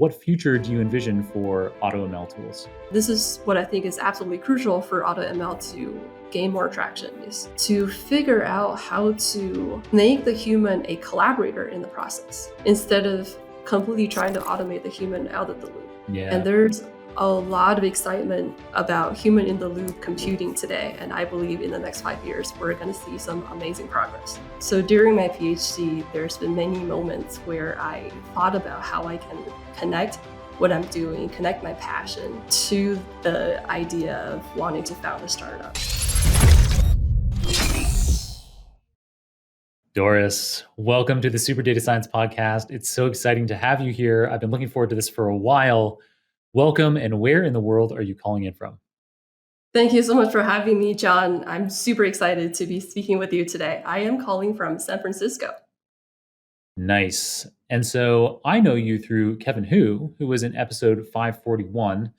what future do you envision for AutoML tools? This is what I think is absolutely crucial for AutoML to gain more traction, is to figure out how to make the human a collaborator in the process instead of completely trying to automate the human out of the loop. Yeah. And there's a lot of excitement about human in the loop computing today. And I believe in the next 5 years, we're going to see some amazing progress. So during my PhD, there's been many moments where I thought about how I can connect what I'm doing, connect my passion to the idea of wanting to found a startup. Doris, welcome to the Super Data Science Podcast. It's so exciting to have you here. I've been looking forward to this for a while. Welcome, and where in the world are you calling in from? Thank you so much for having me, John. I'm super excited to be speaking with you today. I am calling from San Francisco. Nice. And so I know you through Kevin who was in episode 541.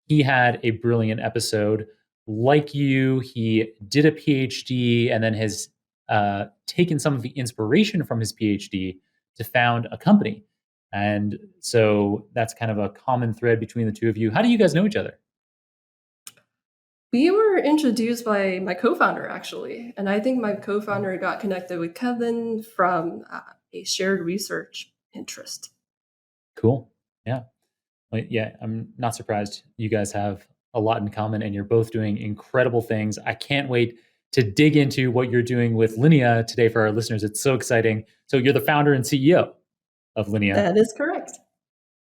He had a brilliant episode. Like you, he did a PhD and then has taken some of the inspiration from his PhD to found a company. And so that's kind of a common thread between the two of you. How do you guys know each other? We were introduced by my co-founder, actually. And I think my co-founder got connected with Kevin from a shared research interest. Cool. Yeah. Well, yeah, I'm not surprised. You guys have a lot in common and you're both doing incredible things. I can't wait to dig into what you're doing with Linea today for our listeners. It's so exciting. So you're the founder and CEO of Linea. That is correct.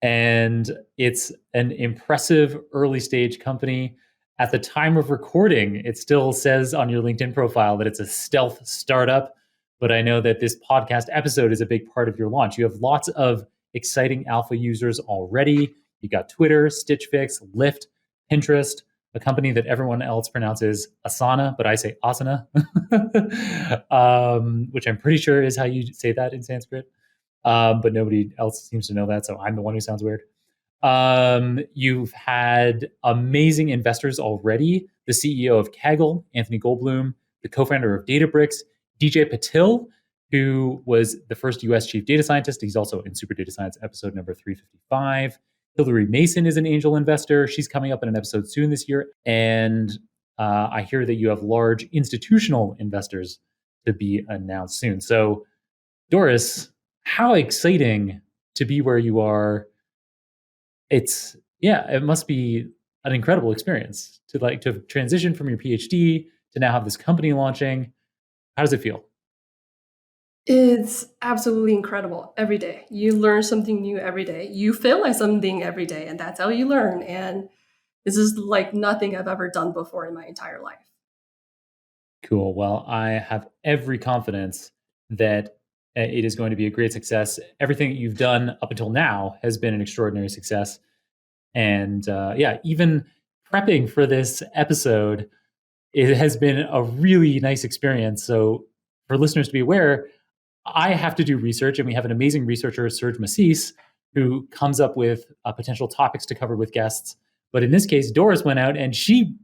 And it's an impressive early stage company. At the time of recording, it still says on your LinkedIn profile that it's a stealth startup. But I know that this podcast episode is a big part of your launch. You have lots of exciting alpha users already. You got Twitter, Stitch Fix, Lyft, Pinterest, a company that everyone else pronounces Asana, but I say Asana, which I'm pretty sure is how you say that in Sanskrit. But nobody else seems to know that, so I'm the one who sounds weird. You've had amazing investors already. The CEO of Kaggle, Anthony Goldblum, the co-founder of Databricks, DJ Patil, who was the first US chief data scientist. He's also in Super Data Science episode number 355. Hillary Mason is an angel investor. She's coming up in an episode soon this year. And I hear that you have large institutional investors to be announced soon. So, Doris, how exciting to be where you are. It must be an incredible experience to transition from your PhD to now have this company launching. How does it feel? It's absolutely incredible every day. You learn something new every day. You fail at something every day, and that's how you learn. And this is like nothing I've ever done before in my entire life. Cool. Well, I have every confidence that it is going to be a great success. Everything that you've done up until now has been an extraordinary success. And even prepping for this episode, it has been a really nice experience. So for listeners to be aware, I have to do research, and we have an amazing researcher, Serge Massis, who comes up with potential topics to cover with guests. But in this case, Doris went out and she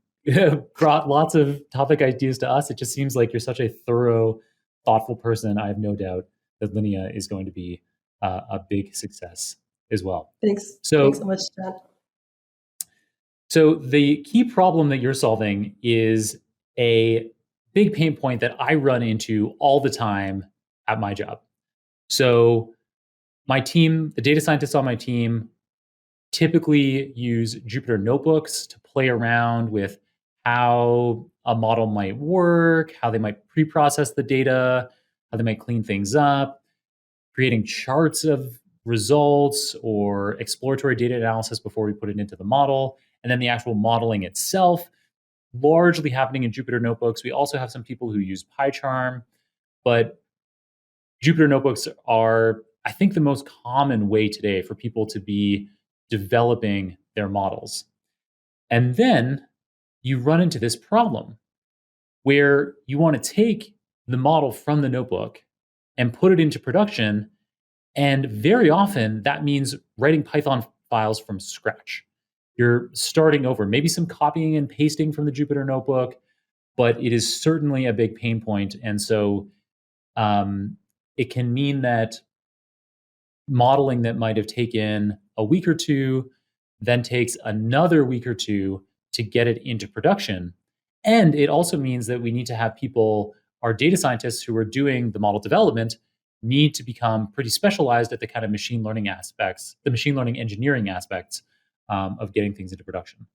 brought lots of topic ideas to us. It just seems like you're such a thorough, thoughtful person. I have no doubt that Linea is going to be a big success as well. Thanks so much, John. So the key problem that you're solving is a big pain point that I run into all the time at my job. So my team, the data scientists on my team, typically use Jupyter notebooks to play around with how a model might work, how they might pre-process the data, how they might clean things up, creating charts of results or exploratory data analysis before we put it into the model, and then the actual modeling itself, largely happening in Jupyter notebooks. We also have some people who use PyCharm, but Jupyter notebooks are, I think, the most common way today for people to be developing their models. And then you run into this problem where you want to take the model from the notebook and put it into production. And very often that means writing Python files from scratch. You're starting over, maybe some copying and pasting from the Jupyter notebook, but it is certainly a big pain point. And so it can mean that modeling that might have taken a week or two, then takes another week or two to get it into production. And it also means that we need to have people, our data scientists who are doing the model development, need to become pretty specialized at the kind of machine learning aspects, the machine learning engineering aspects of getting things into production.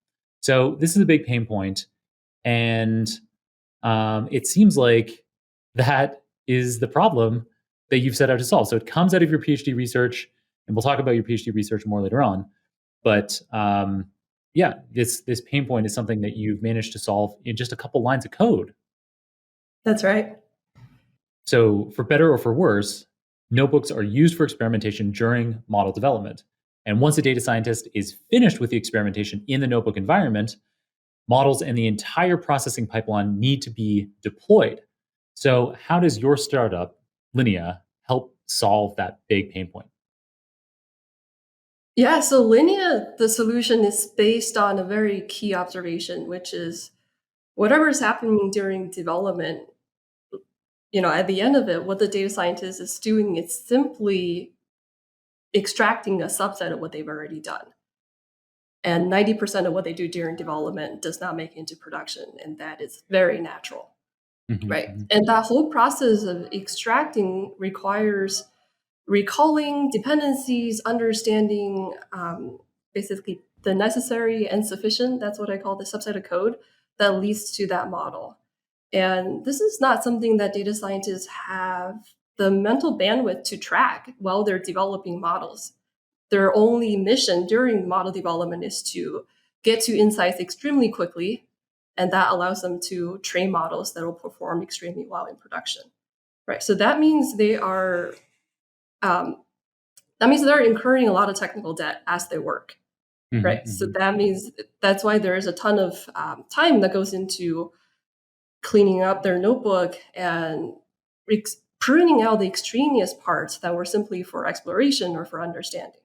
So this is a big pain point. And it seems like that is the problem that you've set out to solve. So it comes out of your PhD research, and we'll talk about your PhD research more later on. But yeah, this pain point is something that you've managed to solve in just a couple lines of code. That's right. So for better or for worse, notebooks are used for experimentation during model development. And once a data scientist is finished with the experimentation in the notebook environment, models and the entire processing pipeline need to be deployed. So how does your startup, Linea, help solve that big pain point? Yeah, so Linea, the solution is based on a very key observation, which is whatever is happening during development, at the end of it, what the data scientist is doing is simply extracting a subset of what they've already done. And 90% of what they do during development does not make it into production, and that is very natural, right? And that whole process of extracting requires recalling dependencies, understanding basically the necessary and sufficient, that's what I call the subset of code that leads to that model. And this is not something that data scientists have the mental bandwidth to track while they're developing models. Their only mission during model development is to get to insights extremely quickly, and that allows them to train models that will perform extremely well in production, right? So that means they're incurring a lot of technical debt as they work, right? So that means that's why there is a ton of time that goes into cleaning up their notebook and pruning out the extraneous parts that were simply for exploration or for understanding,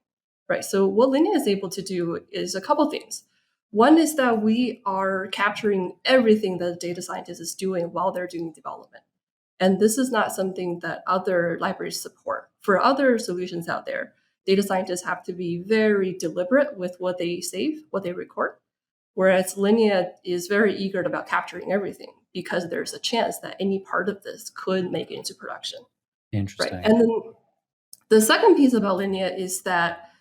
right? So what Linea is able to do is a couple things. One is that we are capturing everything that the data scientist is doing while they're doing development. And this is not something that other libraries support. For other solutions out there, data scientists have to be very deliberate with what they save, what they record, whereas Linea is very eager about capturing everything because there's a chance that any part of this could make it into production. Interesting. Right? And then the second piece about Linea is that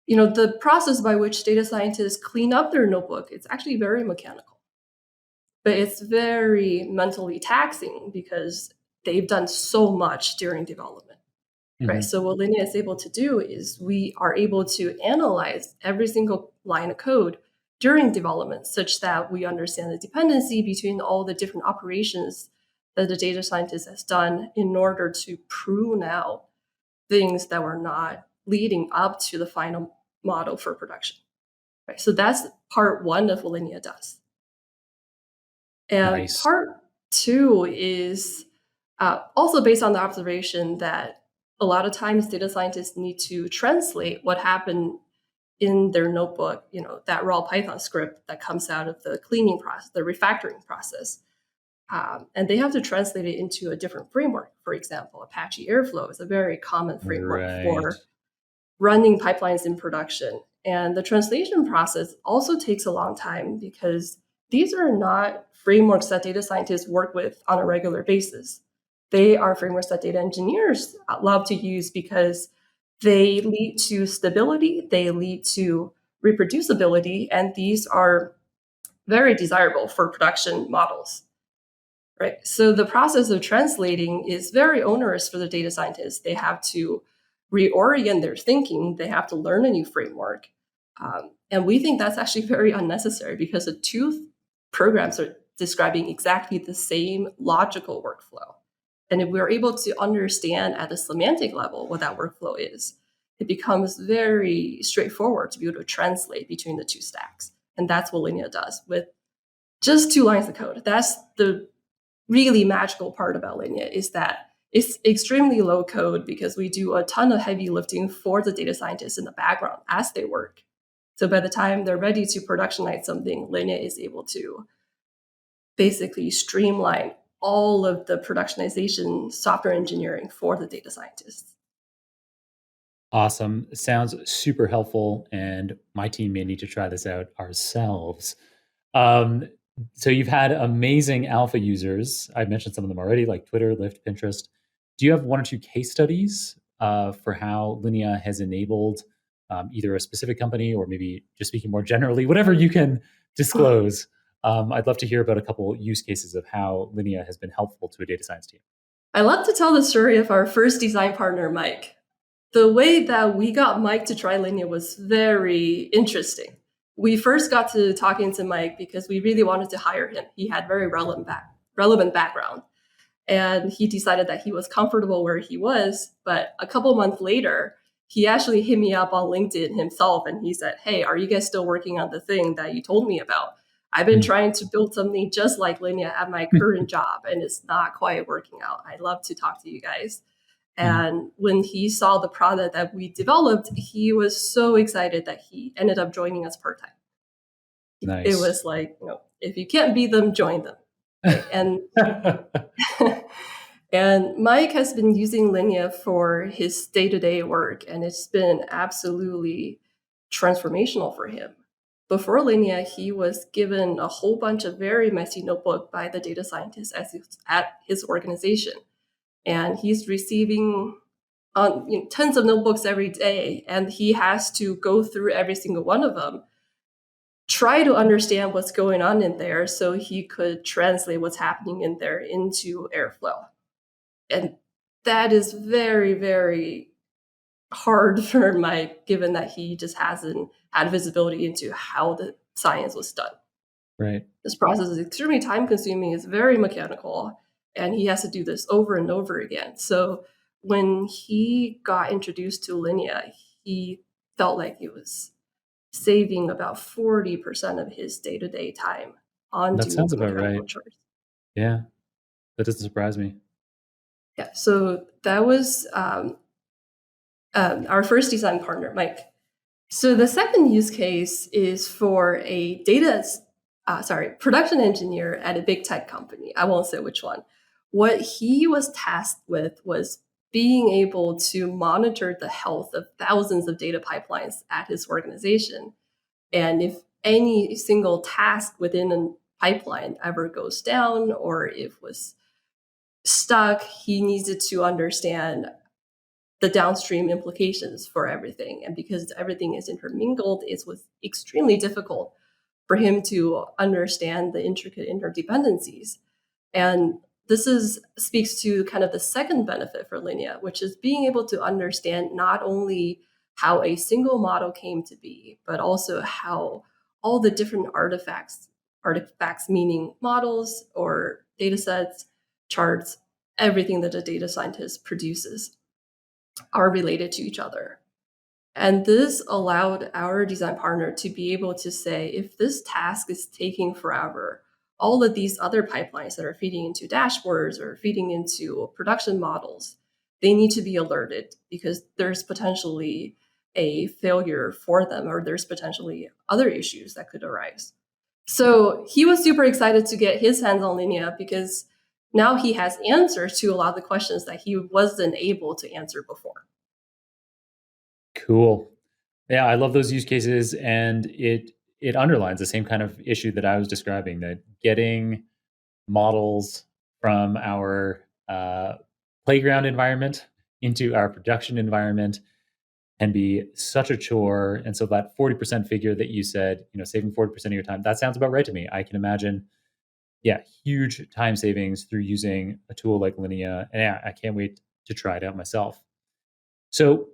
the process by which data scientists clean up their notebook, it's actually very mechanical. But it's very mentally taxing because they've done so much during development, right? So what Linea is able to do is we are able to analyze every single line of code during development such that we understand the dependency between all the different operations that the data scientist has done in order to prune out things that were not leading up to the final model for production, right? So that's part one of what Linea does. And part two is also based on the observation that a lot of times data scientists need to translate what happened in their notebook, that raw Python script that comes out of the cleaning process, the refactoring process. And they have to translate it into a different framework. For example, Apache Airflow is a very common framework for running pipelines in production. And the translation process also takes a long time because these are not frameworks that data scientists work with on a regular basis. They are frameworks that data engineers love to use because they lead to stability, they lead to reproducibility, and these are very desirable for production models, right? So the process of translating is very onerous for the data scientists. They have to reorient their thinking. They have to learn a new framework. And we think that's actually very unnecessary because the two programs are describing exactly the same logical workflow. And if we're able to understand at the semantic level what that workflow is, it becomes very straightforward to be able to translate between the two stacks. And that's what Linea does with just 2 lines of code. That's the really magical part about Linea, is that it's extremely low code because we do a ton of heavy lifting for the data scientists in the background as they work. So by the time they're ready to productionize something, Linea is able to basically streamline all of the productionization software engineering for the data scientists. Awesome. Sounds super helpful, and my team may need to try this out ourselves. Um, so you've had amazing alpha users. I've mentioned some of them already, like Twitter, Lyft, Pinterest. Do you have one or two case studies for how Linea has enabled either a specific company or maybe just speaking more generally, whatever you can disclose? I'd love to hear about a couple use cases of how Linea has been helpful to a data science team. I love to tell the story of our first design partner, Mike. The way that we got Mike to try Linea was very interesting. We first got to talking to Mike because we really wanted to hire him. He had very relevant background. And he decided that he was comfortable where he was. But a couple months later, he actually hit me up on LinkedIn himself and he said, "Hey, are you guys still working on the thing that you told me about? I've been trying to build something just like Linea at my current job and it's not quite working out. I'd love to talk to you guys." And when he saw the product that we developed, he was so excited that he ended up joining us part time. Nice. It was like, if you can't beat them, join them. And and Mike has been using Linea for his day-to-day work, and it's been absolutely transformational for him. Before Linea, he was given a whole bunch of very messy notebook by the data scientist at his organization. And he's receiving tons of notebooks every day, and he has to go through every single one of them, try to understand what's going on in there so he could translate what's happening in there into Airflow. And that is very, very hard for Mike, given that he just hasn't had visibility into how the science was done. Right. This process is extremely time consuming, it's very mechanical, and he has to do this over and over again. So when he got introduced to Linea, he felt like he was saving about 40% of his day-to-day time on That doing sounds some about mechanical right. chores. Yeah, that doesn't surprise me. Yeah, so that was our first design partner, Mike. So the second use case is for a production engineer at a big tech company. I won't say which one. What he was tasked with was being able to monitor the health of thousands of data pipelines at his organization. And if any single task within a pipeline ever goes down or if was stuck, he needed to understand the downstream implications for everything. And because everything is intermingled, it was extremely difficult for him to understand the intricate interdependencies. And speaks to kind of the second benefit for Linea, which is being able to understand not only how a single model came to be, but also how all the different artifacts meaning models or data sets, charts, everything that a data scientist produces are related to each other. And this allowed our design partner to be able to say, if this task is taking forever, all of these other pipelines that are feeding into dashboards or feeding into production models, they need to be alerted because there's potentially a failure for them or there's potentially other issues that could arise. So he was super excited to get his hands on Linea because now he has answers to a lot of the questions that he wasn't able to answer before. Cool. Yeah, I love those use cases, and it underlines the same kind of issue that I was describing, that getting models from our playground environment into our production environment can be such a chore. And so that 40% figure that you said, saving 40% of your time, that sounds about right to me. I can imagine, yeah, huge time savings through using a tool like Linea. And yeah, I can't wait to try it out myself. So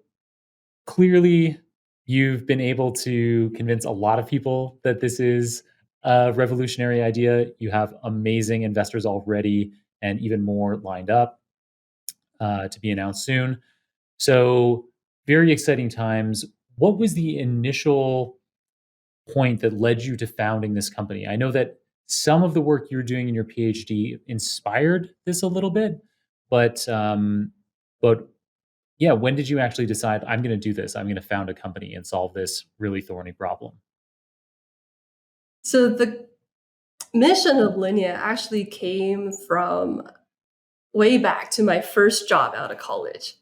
clearly, you've been able to convince a lot of people that this is a revolutionary idea. You have amazing investors already and even more lined up to be announced soon. So, very exciting times. What was the initial point that led you to founding this company? I know that some of the work you're doing in your PhD inspired this a little bit, but yeah, when did you actually decide, I'm going to do this? I'm going to found a company and solve this really thorny problem? So the mission of Linea actually came from way back to my first job out of college.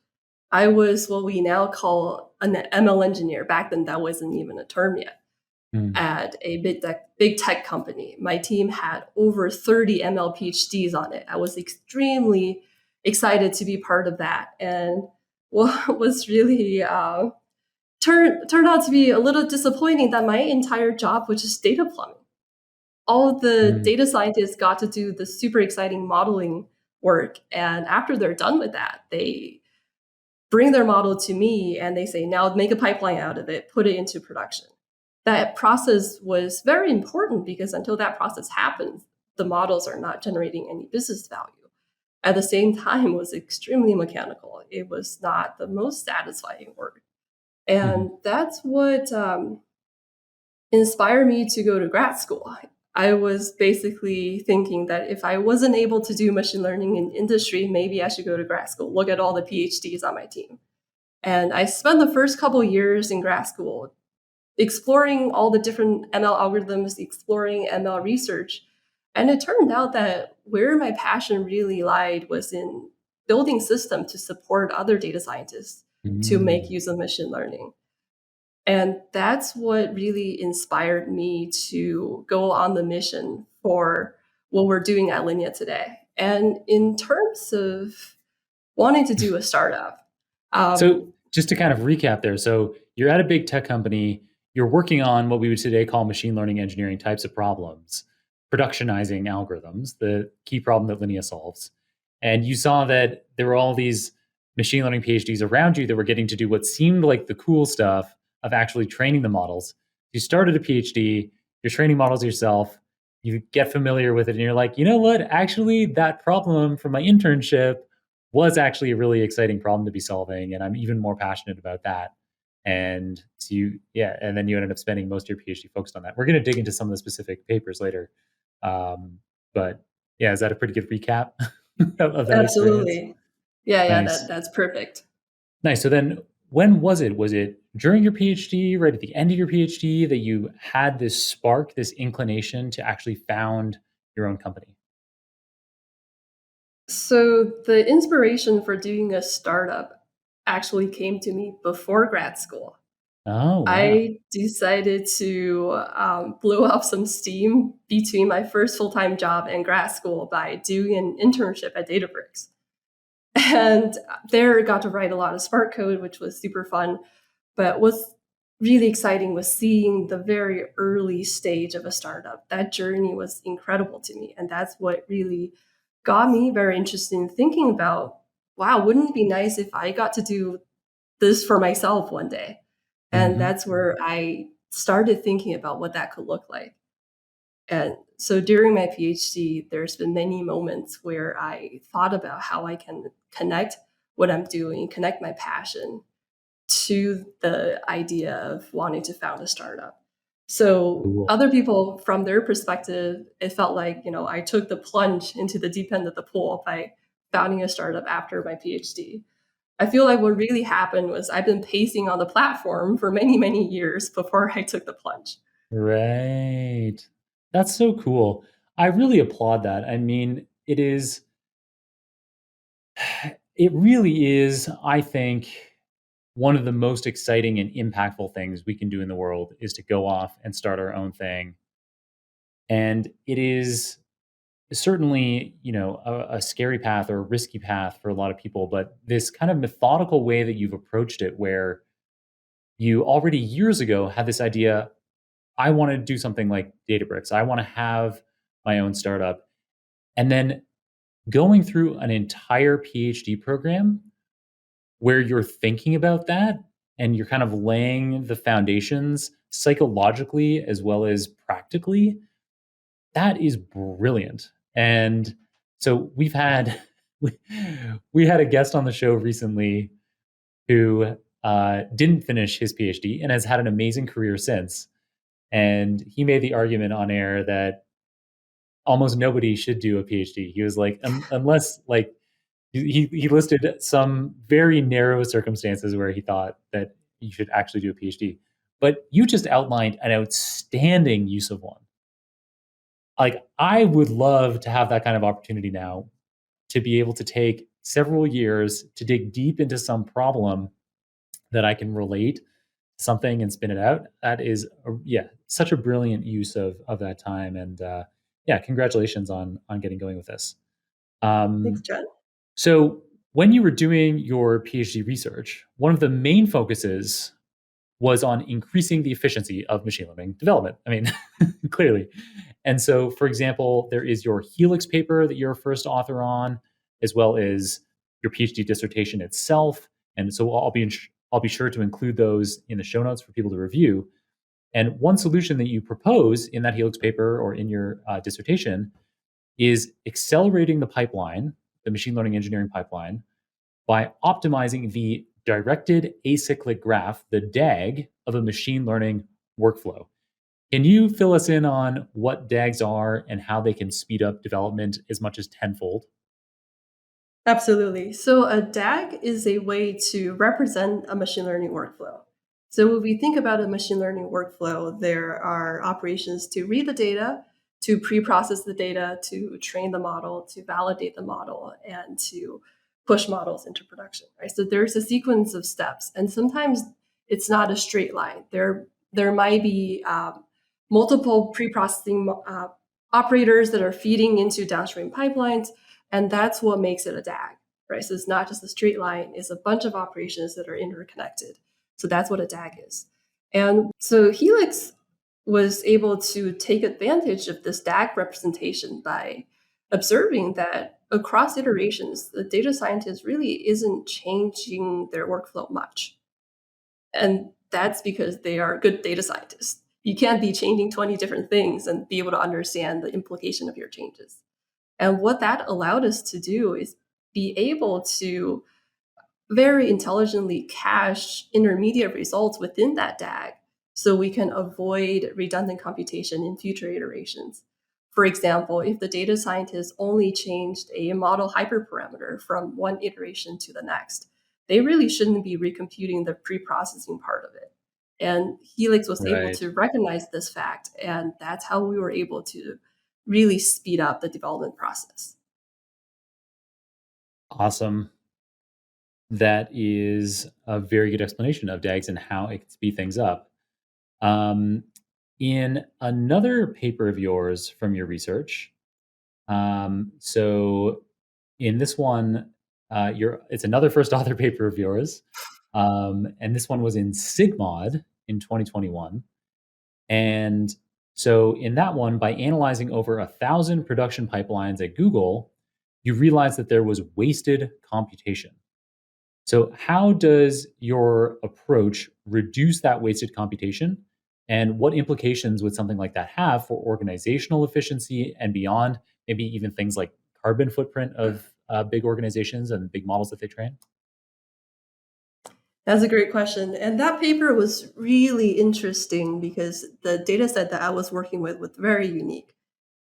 I was what we now call an ML engineer. Back then, that wasn't even a term yet. At a big tech company, my team had over 30 ML PhDs on it. I was extremely excited to be part of that. And what was really turned out to be a little disappointing that my entire job was just data plumbing. All the data scientists got to do the super exciting modeling work. And after they're done with that, they bring their model to me and they say, now make a pipeline out of it, put it into production. That process was very important because until that process happens, the models are not generating any business value. At the same time, it was extremely mechanical. It was not the most satisfying work. And that's what inspired me to go to grad school. I was basically thinking that if I wasn't able to do machine learning in industry, maybe I should go to grad school, look at all the PhDs on my team. And I spent the first couple years in grad school exploring all the different ML algorithms, exploring ML research. And it turned out that where my passion really lied was in building systems to support other data scientists to make use of machine learning. And that's what really inspired me to go on the mission for what we're doing at Linea today. And in terms of wanting to do a startup. So just to kind of recap there. So you're at a big tech company, you're working on what we would today call machine learning engineering types of problems, productionizing algorithms, the key problem that Linea solves. And you saw that there were all these machine learning PhDs around you that were getting to do what seemed like the cool stuff of actually training the models. You started a PhD, you're training models yourself, you get familiar with it, and you're like, you know what? Actually, that problem from my internship was actually a really exciting problem to be solving, and I'm even more passionate about that. And so and then you ended up spending most of your PhD focused on that. We're going to dig into some of the specific papers later. But yeah, is that a pretty good recap of that Absolutely. experience? Yeah, Nice. that's perfect. Nice. So then when was it? Was it during your PhD, right at the end of your PhD, that you had this spark, this inclination to actually found your own company? So the inspiration for doing a startup actually came to me before grad school. Oh, wow. I decided to blow up some steam between my first full-time job and grad school by doing an internship at Databricks. And there got to write a lot of Spark code, which was super fun. But what's really exciting was seeing the very early stage of a startup. That journey was incredible to me. And that's what really got me very interested in thinking about, wow, wouldn't it be nice if I got to do this for myself one day? And that's where I started thinking about what that could look like. And so during my PhD, there's been many moments where I thought about how I can connect what I'm doing, connect my passion to the idea of wanting to found a startup. So Cool. other people, from their perspective, it felt like, I took the plunge into the deep end of the pool by founding a startup after my PhD. I feel like what really happened was I've been pacing on the platform for many, many years before I took the plunge. Right. That's so cool. I really applaud that. I mean, it really is, I think, one of the most exciting and impactful things we can do in the world is to go off and start our own thing. And it is certainly, a scary path or a risky path for a lot of people, but this kind of methodical way that you've approached it, where you already years ago had this idea, I want to do something like Databricks. I want to have my own startup. And then going through an entire PhD program where you're thinking about that and you're kind of laying the foundations psychologically as well as practically, that is brilliant. And so we had a guest on the show recently who didn't finish his PhD and has had an amazing career since. And he made the argument on air that almost nobody should do a PhD. He was like, unless like he listed some very narrow circumstances where he thought that you should actually do a PhD. But you just outlined an outstanding use of one. Like, I would love to have that kind of opportunity now, to be able to take several years to dig deep into some problem that I can relate something and spin it out. That is, such a brilliant use of that time. And yeah, congratulations on getting going with this. Thanks, Jen. So when you were doing your PhD research, one of the main focuses was on increasing the efficiency of machine learning development. I mean, clearly. And so, for example, there is your Helix paper that you're first author on, as well as your PhD dissertation itself. And so I'll be sure to include those in the show notes for people to review. And one solution that you propose in that Helix paper or in your dissertation is accelerating the pipeline, the machine learning engineering pipeline, by optimizing the directed acyclic graph, the DAG, of a machine learning workflow. Can you fill us in on what DAGs are and how they can speed up development as much as tenfold? Absolutely. So a DAG is a way to represent a machine learning workflow. So when we think about a machine learning workflow, there are operations to read the data, to pre-process the data, to train the model, to validate the model, and to push models into production, right? So there's a sequence of steps, and sometimes it's not a straight line. There might be multiple pre-processing operators that are feeding into downstream pipelines, and that's what makes it a DAG, right? So it's not just a straight line, it's a bunch of operations that are interconnected. So that's what a DAG is. And so Helix was able to take advantage of this DAG representation by observing that across iterations, the data scientist really isn't changing their workflow much. And that's because they are good data scientists. You can't be changing 20 different things and be able to understand the implication of your changes. And what that allowed us to do is be able to very intelligently cache intermediate results within that DAG so we can avoid redundant computation in future iterations. For example, if the data scientist only changed a model hyperparameter from one iteration to the next, they really shouldn't be recomputing the pre-processing part of it. And Helix was able Right. to recognize this fact, and that's how we were able to really speed up the development process. Awesome. That is a very good explanation of DAGs and how it can speed things up. In another paper of yours from your research, so in this one, it's another first author paper of yours, and this one was in Sigmod in 2021. And so in that one, by analyzing over 1,000 production pipelines at Google, you realized that there was wasted computation. So how does your approach reduce that wasted computation? And what implications would something like that have for organizational efficiency and beyond, maybe even things like carbon footprint of big organizations and big models that they train? That's a great question. And that paper was really interesting because the data set that I was working with was very unique.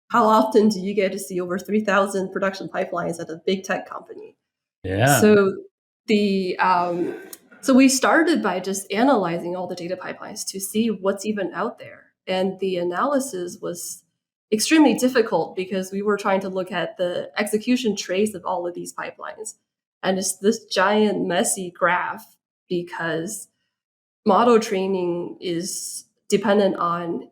How often do you get to see over 3,000 production pipelines at a big tech company? Yeah. So the so we started by just analyzing all the data pipelines to see what's even out there. And the analysis was extremely difficult because we were trying to look at the execution trace of all of these pipelines. And it's this giant, messy graph because model training is dependent on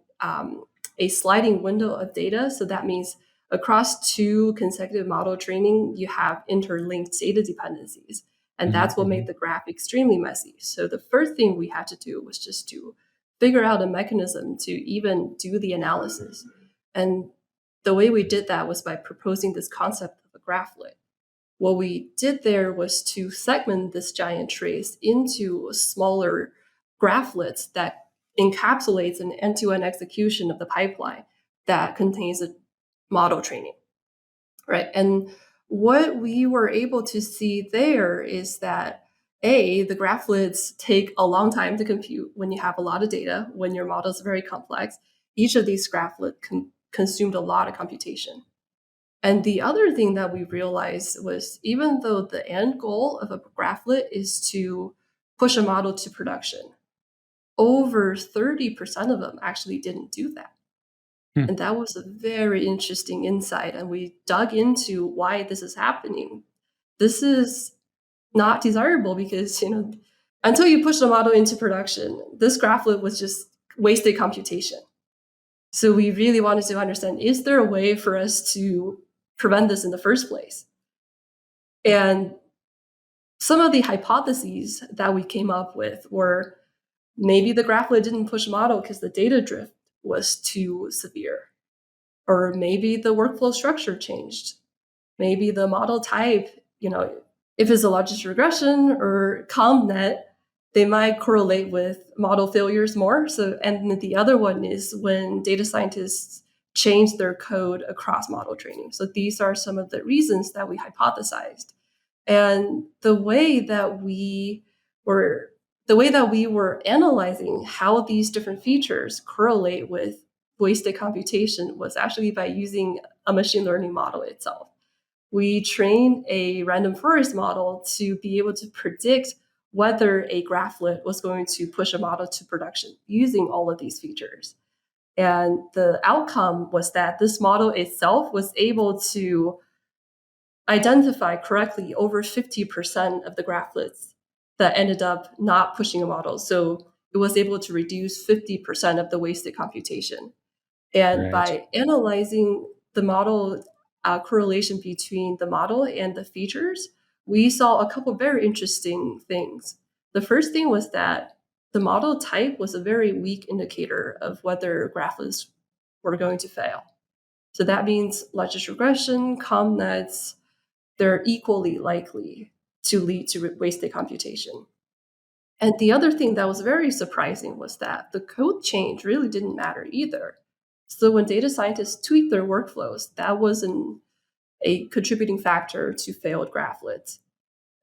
a sliding window of data. So that means across two consecutive model training, you have interlinked data dependencies. And that's what made the graph extremely messy. So the first thing we had to do was just to figure out a mechanism to even do the analysis. And the way we did that was by proposing this concept of a graphlet. What we did there was to segment this giant trace into smaller graphlets that encapsulates an end-to-end execution of the pipeline that contains a model training, right? And what we were able to see there is that the graphlets take a long time to compute when you have a lot of data, when your model is very complex. Each of these graphlets consumed a lot of computation. And the other thing that we realized was even though the end goal of a graphlet is to push a model to production, over 30% of them actually didn't do that. And that was a very interesting insight. And we dug into why this is happening. this is not desirable because, until you push the model into production, this graphlet was just wasted computation. So we really wanted to understand, is there a way for us to prevent this in the first place? And some of the hypotheses that we came up with were maybe the graphlet didn't push model because the data drift was too severe. Or maybe the workflow structure changed. Maybe the model type, if it's a logistic regression or CommNet, they might correlate with model failures more. And the other one is when data scientists change their code across model training. So these are some of the reasons that we hypothesized. And the way that we were analyzing how these different features correlate with wasted computation was actually by using a machine learning model itself. We trained a random forest model to be able to predict whether a graphlet was going to push a model to production using all of these features. And the outcome was that this model itself was able to identify correctly over 50% of the graphlets that ended up not pushing a model. So it was able to reduce 50% of the wasted computation. And by analyzing the model correlation between the model and the features, we saw a couple of very interesting things. The first thing was that the model type was a very weak indicator of whether graphlets were going to fail. So that means logistic regression, CommNets, they're equally likely to lead to wasted computation. And the other thing that was very surprising was that the code change really didn't matter either. So when data scientists tweaked their workflows, that wasn't a contributing factor to failed graphlets.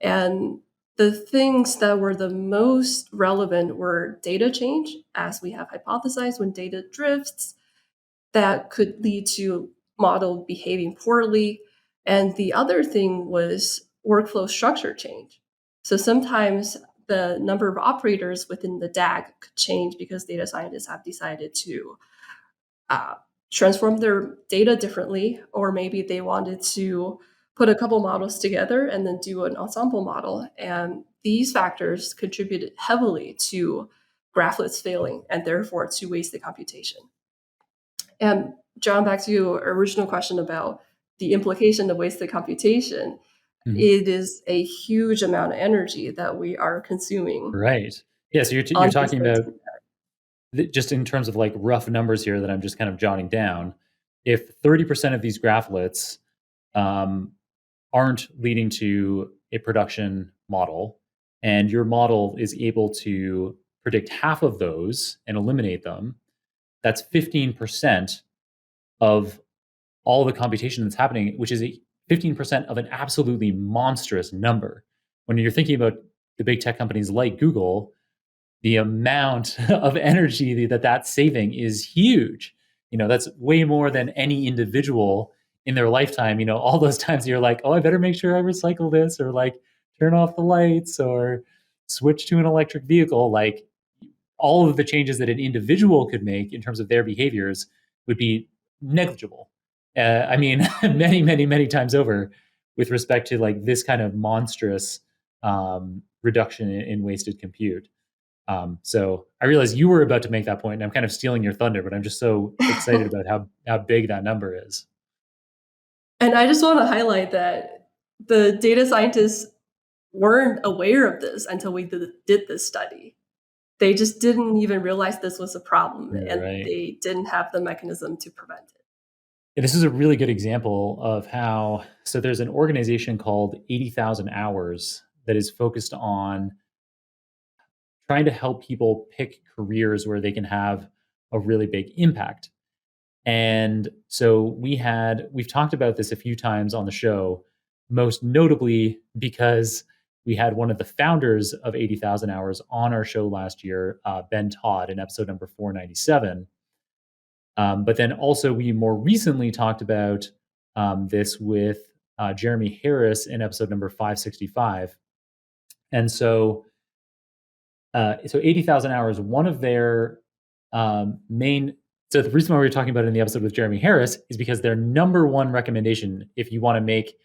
And the things that were the most relevant were data change, as we have hypothesized when data drifts, that could lead to model behaving poorly. And the other thing was workflow structure change. So sometimes the number of operators within the DAG could change because data scientists have decided to transform their data differently, or maybe they wanted to put a couple models together and then do an ensemble model. And these factors contributed heavily to graphlets failing and therefore to wasted computation. And John, back to your original question about the implication of wasted computation, it is a huge amount of energy that we are consuming. Right. Yeah, so you're talking about, just in terms of like rough numbers here that I'm just kind of jotting down, if 30% of these graphlets aren't leading to a production model, and your model is able to predict half of those and eliminate them, that's 15% of all the computation that's happening, which is 15% of an absolutely monstrous number. When you're thinking about the big tech companies like Google, the amount of energy that's saving is huge. That's way more than any individual in their lifetime. All those times you're like, oh, I better make sure I recycle this, or like turn off the lights, or switch to an electric vehicle. Like all of the changes that an individual could make in terms of their behaviors would be negligible. Many, many, many times over with respect to like this kind of monstrous reduction in wasted compute. So I realize you were about to make that point, and I'm kind of stealing your thunder, but I'm just so excited about how big that number is. And I just want to highlight that the data scientists weren't aware of this until we did this study. They just didn't even realize this was a problem, and they didn't have the mechanism to prevent it. And this is a really good example of how, so there's an organization called 80,000 Hours that is focused on trying to help people pick careers where they can have a really big impact. And so we've talked about this a few times on the show, most notably because we had one of the founders of 80,000 Hours on our show last year, Ben Todd, in episode number 497. But then also we more recently talked about this with Jeremy Harris in episode number 565. And so 80,000 Hours, one of their so the reason why we were talking about it in the episode with Jeremy Harris is because their number one recommendation, if you want to make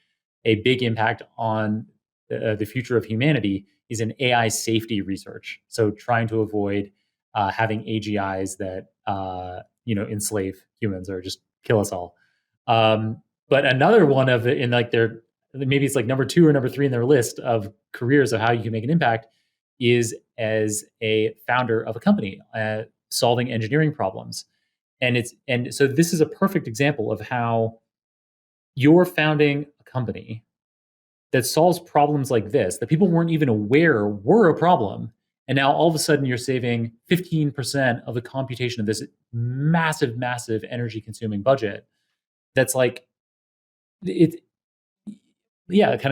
a big impact on the future of humanity is in AI safety research. So trying to avoid having AGIs that enslave humans or just kill us all. But another one of it in like their maybe it's like number 2 or number 3 in their list of careers of how you can make an impact is as a founder of a company solving engineering problems. And so this is a perfect example of how you're founding a company that solves problems like this that people weren't even aware were a problem. And now all of a sudden you're saving 15% of the computation of this massive, massive energy consuming budget. That's like, kind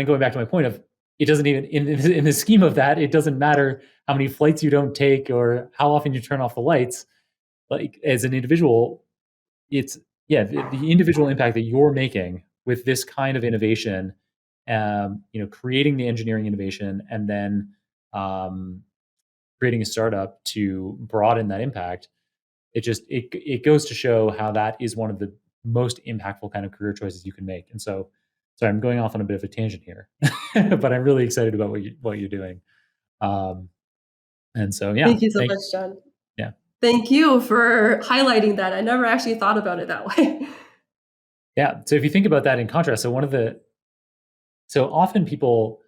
of going back to my point of it doesn't even, in the scheme of that, it doesn't matter how many flights you don't take or how often you turn off the lights. Like as an individual, it's, the individual impact that you're making with this kind of innovation, creating the engineering innovation and then creating a startup to broaden that impact. It goes to show how that is one of the most impactful kind of career choices you can make. And so I'm going off on a bit of a tangent here, but I'm really excited about what you're doing. And so, yeah. Thank you so much, Jon. Yeah. Thank you for highlighting that. I never actually thought about it that way. Yeah. So if you think about that in contrast, so often people,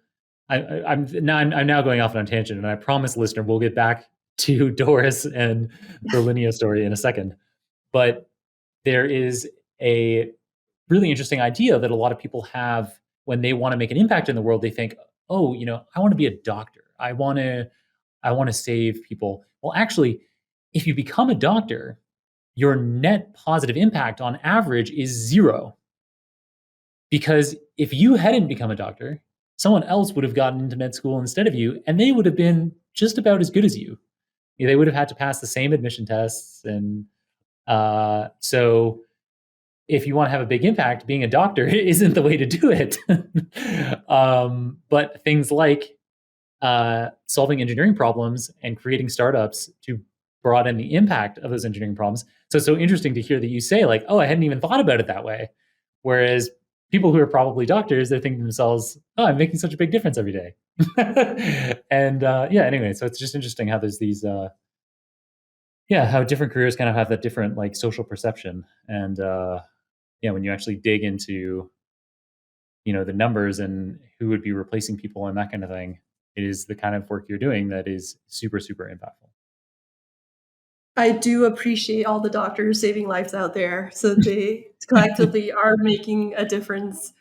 I'm now going off on a tangent, and I promise, listener, we'll get back to Doris and the Linea story in a second. But there is a really interesting idea that a lot of people have when they want to make an impact in the world. They think, oh, I want to be a doctor. I want to save people. Well, actually, if you become a doctor, your net positive impact on average is 0. Because if you hadn't become a doctor, someone else would have gotten into med school instead of you, and they would have been just about as good as you. They would have had to pass the same admission tests. And so if you want to have a big impact, being a doctor isn't the way to do it. But things like solving engineering problems and creating startups to broaden the impact of those engineering problems. So it's so interesting to hear that you say like, oh, I hadn't even thought about it that way. Whereas people who are probably doctors, they're thinking to themselves, oh, I'm making such a big difference every day. And anyway, so it's just interesting how there's these, how different careers kind of have that different like social perception. And when you actually dig into, the numbers and who would be replacing people and that kind of thing, it is the kind of work you're doing that is super, super impactful. I do appreciate all the doctors saving lives out there. So they collectively are making a difference.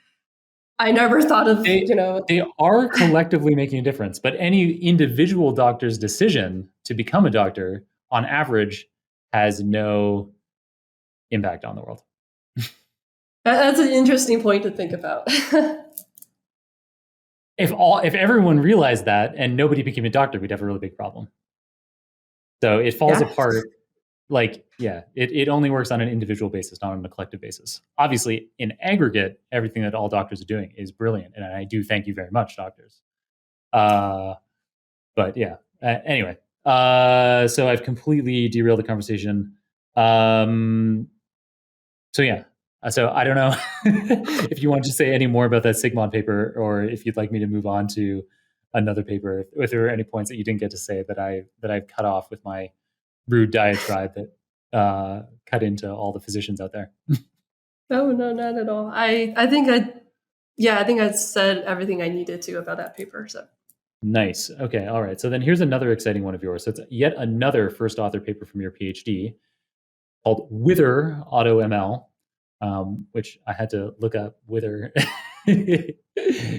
I never thought of, They are collectively making a difference, but any individual doctor's decision to become a doctor, on average, has no impact on the world. That's an interesting point to think about. If everyone realized that and nobody became a doctor, we'd have a really big problem. So it falls apart. Like, it only works on an individual basis, not on a collective basis. Obviously, in aggregate, everything that all doctors are doing is brilliant. And I do thank you very much, doctors. But anyway, so I've completely derailed the conversation. So I don't know if you want to say any more about that Sigmund paper, or if you'd like me to move on to another paper, if there are any points that you didn't get to say that I've cut off with my rude diatribe that cut into all the physicians out there. Oh, no, not at all. I think I said everything I needed to about that paper. So nice. Okay. All right. So then here's another exciting one of yours. So it's yet another first author paper from your PhD called Wither AutoML, which I had to look up Wither in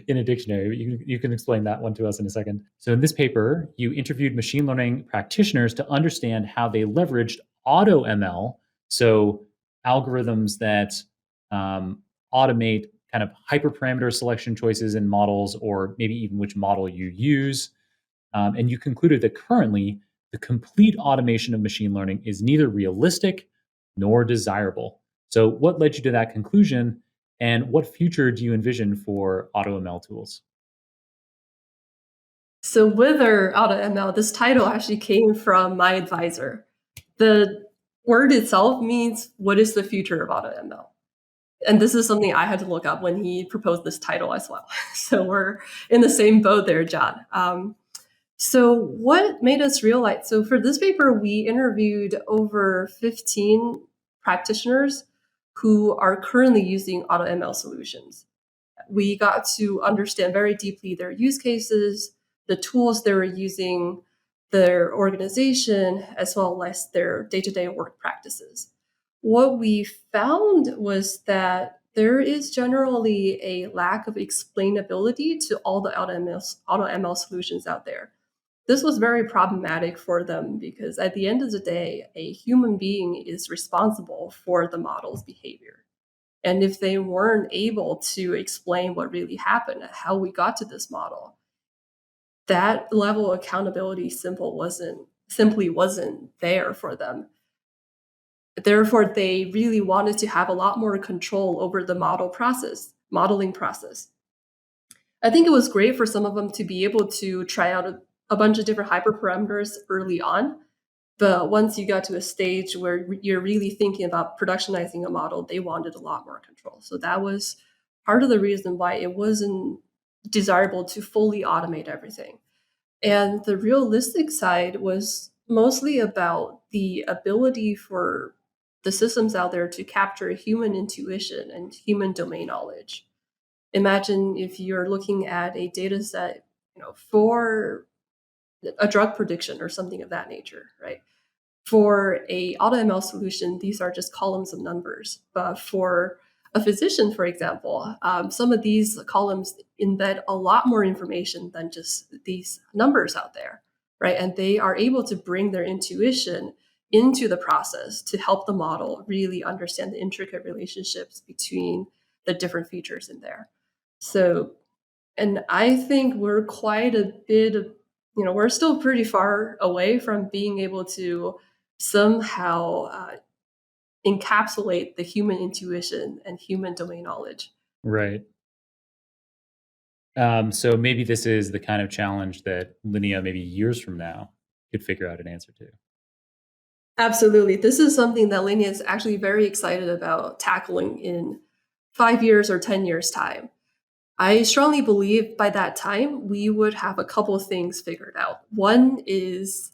a dictionary. You can explain that one to us in a second. So in this paper, you interviewed machine learning practitioners to understand how they leveraged autoML, so algorithms that automate kind of hyperparameter selection choices in models, or maybe even which model you use. And you concluded that currently, the complete automation of machine learning is neither realistic nor desirable. So what led you to that conclusion, and what future do you envision for AutoML tools? So Wither AutoML, this title actually came from my advisor. The word itself means, what is the future of AutoML? And this is something I had to look up when he proposed this title as well. So we're in the same boat there, John. So what made us realize? So for this paper, we interviewed over 15 practitioners who are currently using AutoML solutions. We got to understand very deeply their use cases, the tools they were using, their organization, as well as their day-to-day work practices. What we found was that there is generally a lack of explainability to all the AutoML solutions out there. This was very problematic for them because at the end of the day, a human being is responsible for the model's behavior. And if they weren't able to explain what really happened, how we got to this model, that level of accountability simply wasn't there for them. Therefore, they really wanted to have a lot more control over the modeling process. I think it was great for some of them to be able to try out a bunch of different hyperparameters early on. But once you got to a stage where you're really thinking about productionizing a model, they wanted a lot more control. So that was part of the reason why it wasn't desirable to fully automate everything. And the realistic side was mostly about the ability for the systems out there to capture human intuition and human domain knowledge. Imagine if you're looking at a data set, for a drug prediction or something of that nature, right? For a AutoML solution, these are just columns of numbers. But for a physician, for example, some of these columns embed a lot more information than just these numbers out there, right? And they are able to bring their intuition into the process to help the model really understand the intricate relationships between the different features in there. So, and I think we're quite a bit of, we're still pretty far away from being able to somehow encapsulate the human intuition and human domain knowledge. Right. So maybe this is the kind of challenge that Linea maybe years from now could figure out an answer to. Absolutely. This is something that Linea is actually very excited about tackling in 5 years or 10 years' time. I strongly believe by that time, we would have a couple of things figured out. One is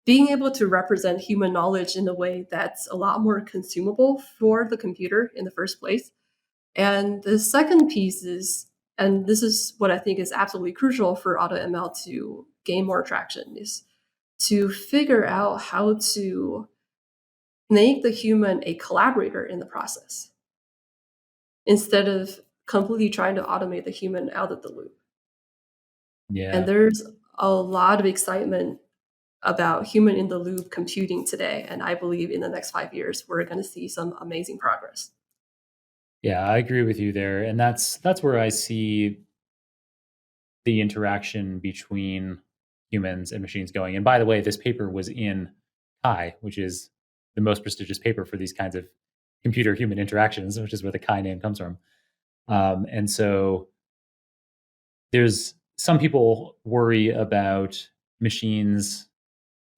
being able to represent human knowledge in a way that's a lot more consumable for the computer in the first place. And the second piece is, and this is what I think is absolutely crucial for AutoML to gain more traction, is to figure out how to make the human a collaborator in the process instead of completely trying to automate the human out of the loop. Yeah. And there's a lot of excitement about human in the loop computing today. And I believe in the next 5 years, we're going to see some amazing progress. Yeah, I agree with you there. And that's where I see the interaction between humans and machines going. And by the way, this paper was in Chi, which is the most prestigious paper for these kinds of computer-human interactions, which is where the Chi name comes from. And so there's some people worry about machines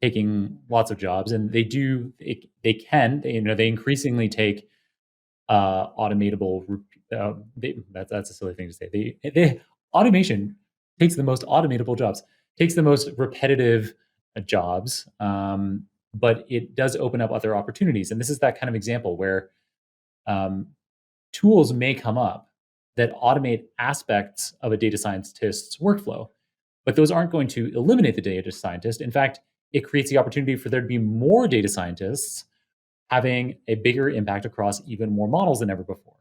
taking lots of jobs, and they do. They increasingly take automatable. That's a silly thing to say. Automation takes the most automatable jobs, takes the most repetitive jobs, but it does open up other opportunities. And this is that kind of example where tools may come up that automate aspects of a data scientist's workflow, but those aren't going to eliminate the data scientist. In fact, it creates the opportunity for there to be more data scientists having a bigger impact across even more models than ever before.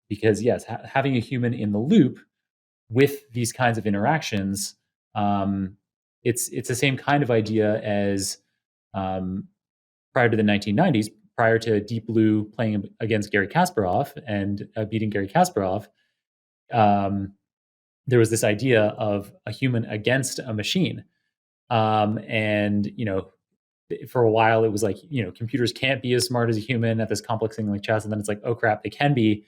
Because yes, having a human in the loop with these kinds of interactions, it's the same kind of idea as prior to the 1990s, prior to Deep Blue playing against Garry Kasparov and beating Garry Kasparov. There was this idea of a human against a machine. And, for a while it was like, computers can't be as smart as a human at this complex thing like chess. And then it's like, oh crap, they can be.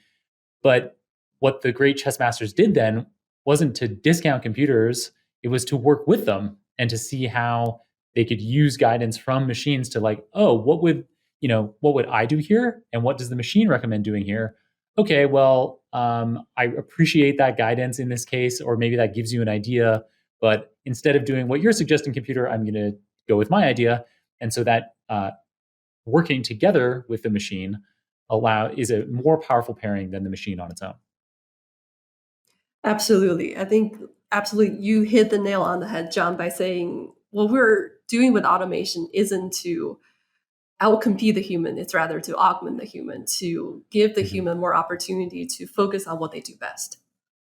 But what the great chess masters did then wasn't to discount computers. It was to work with them and to see how they could use guidance from machines to like, oh, what would what would I do here? And what does the machine recommend doing here? Okay, well, I appreciate that guidance in this case, or maybe that gives you an idea. But instead of doing what you're suggesting, computer, I'm going to go with my idea. And so that working together with the machine is a more powerful pairing than the machine on its own. Absolutely. I think absolutely you hit the nail on the head, John, by saying what we're doing with automation isn't to outcompete the human, it's rather to augment the human, to give the human more opportunity to focus on what they do best.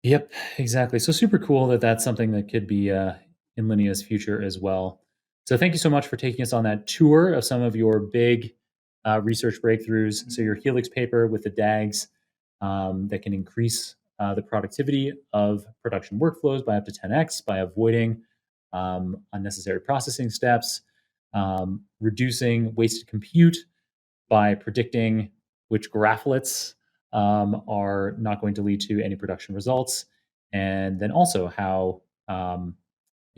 Yep, exactly. So super cool that that's something that could be in Linea's future as well. So thank you so much for taking us on that tour of some of your big research breakthroughs. So your Helix paper with the DAGs that can increase the productivity of production workflows by up to 10x by avoiding unnecessary processing steps, reducing wasted compute by predicting which graphlets are not going to lead to any production results, and then also how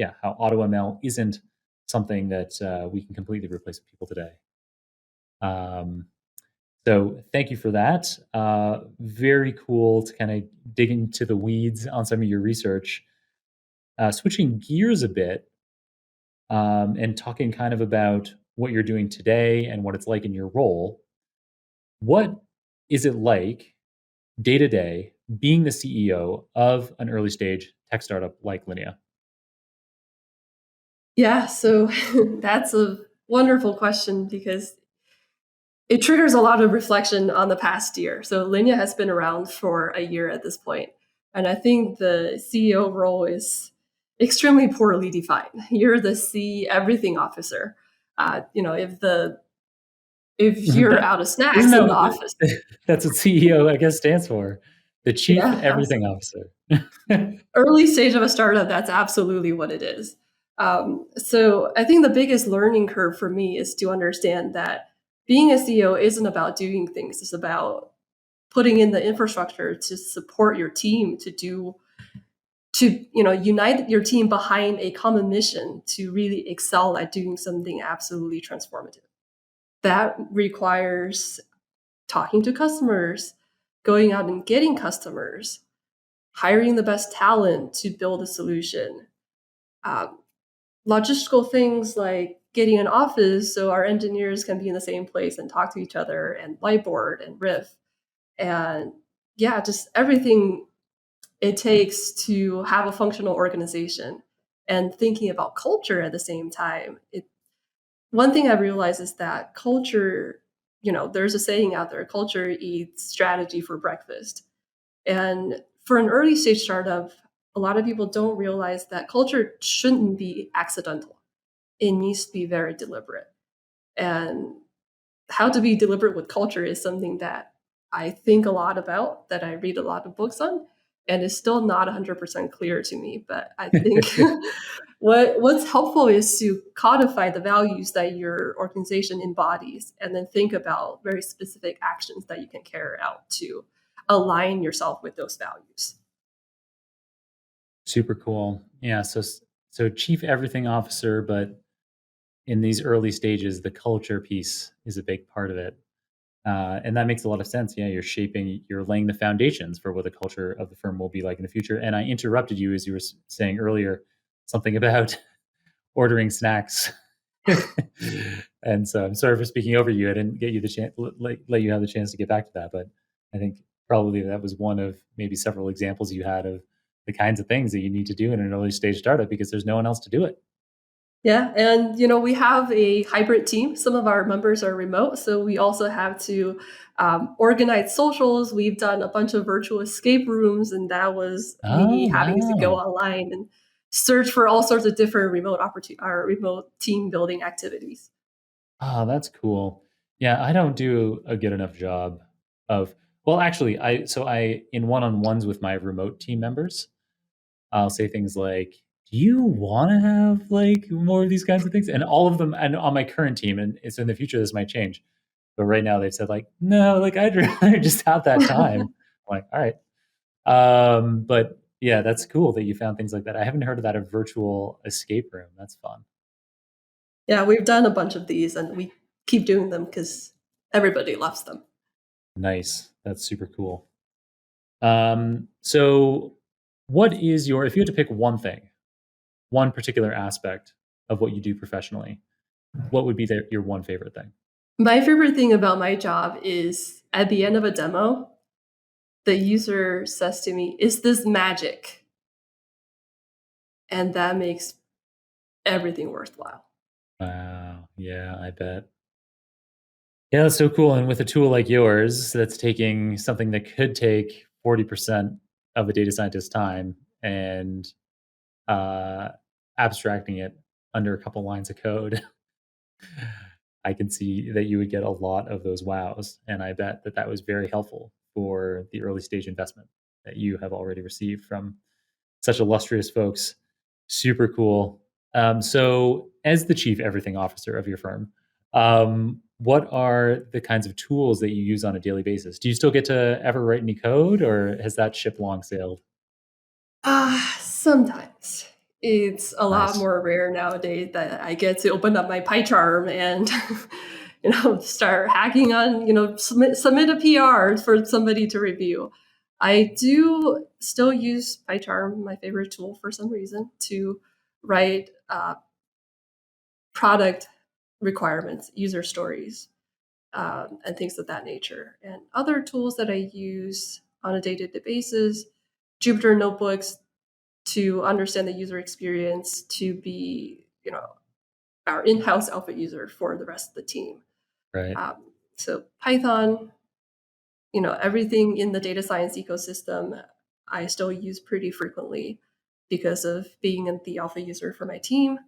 autoML isn't something that we can completely replace with people today. So thank you for that. Very cool to kind of dig into the weeds on some of your research. Switching gears a bit and talking kind of about what you're doing today and what it's like in your role. What is it like day to day being the CEO of an early stage tech startup like Linea? Yeah, so that's a wonderful question because it triggers a lot of reflection on the past year. So Linea has been around for a year at this point, and I think the CEO role is extremely poorly defined. You're the see everything officer. If you're out of snacks in the office, that's what CEO, I guess, stands for. The Chief Everything Officer. Early stage of a startup, that's absolutely what it is. So I think the biggest learning curve for me is to understand that being a CEO isn't about doing things. It's about putting in the infrastructure to support your team to unite your team behind a common mission to really excel at doing something absolutely transformative. That requires talking to customers, going out and getting customers, hiring the best talent to build a solution, logistical things like getting an office so our engineers can be in the same place and talk to each other, and whiteboard and riff, and just everything it takes to have a functional organization, and thinking about culture at the same time. One thing I realized is that culture, there's a saying out there, culture eats strategy for breakfast. And for an early stage startup, a lot of people don't realize that culture shouldn't be accidental. It needs to be very deliberate. And how to be deliberate with culture is something that I think a lot about, that I read a lot of books on, and it's still not 100% clear to me. But I think what's helpful is to codify the values that your organization embodies, and then think about very specific actions that you can carry out to align yourself with those values. Super cool. Yeah. So Chief Everything Officer, but in these early stages, the culture piece is a big part of it. And that makes a lot of sense. Yeah, you're laying the foundations for what the culture of the firm will be like in the future. And I interrupted you as you were saying earlier something about ordering snacks. And so I'm sorry for speaking over you. I didn't get you the chance, let you have the chance to get back to that. But I think probably that was one of maybe several examples you had of the kinds of things that you need to do in an early stage startup because there's no one else to do it. Yeah, and we have a hybrid team. Some of our members are remote, so we also have to organize socials. We've done a bunch of virtual escape rooms, and that was me having to go online and search for all sorts of different remote team building activities. Oh, that's cool. Yeah, I don't do a good enough job of. Well, actually, I in one-on-ones with my remote team members, I'll say things like, do you want to have like more of these kinds of things? And all of them, and on my current team, and so in the future this might change, but right now they've said like, no, like I'd rather just have that time. I'm like, all right. But yeah, that's cool that you found things like that. I haven't heard of that, a virtual escape room. That's fun. Yeah, we've done a bunch of these, and we keep doing them because everybody loves them. Nice. That's super cool. So what is if you had to pick one thing, one particular aspect of what you do professionally, what would be your one favorite thing? My favorite thing about my job is at the end of a demo, the user says to me, "Is this magic?" And that makes everything worthwhile. Wow. Yeah, I bet. Yeah, that's so cool. And with a tool like yours, that's taking something that could take 40% of a data scientist's time and uh, abstracting it under a couple lines of code, I can see that you would get a lot of those wows. And I bet that that was very helpful for the early stage investment that you have already received from such illustrious folks. Super cool. So, as the chief everything officer of your firm, what are the kinds of tools that you use on a daily basis? Do you still get to ever write any code, or has that ship long sailed? Sometimes. It's a lot Nice. more rare nowadays that I get to open up my PyCharm and start hacking on, submit a PR for somebody to review. I do still use PyCharm, my favorite tool for some reason, to write product requirements, user stories, and things of that nature. And other tools that I use on a day-to-day basis, Jupyter notebooks to understand the user experience, to be, our in-house alpha user for the rest of the team. Right. So Python, everything in the data science ecosystem, I still use pretty frequently because of being the alpha user for my team.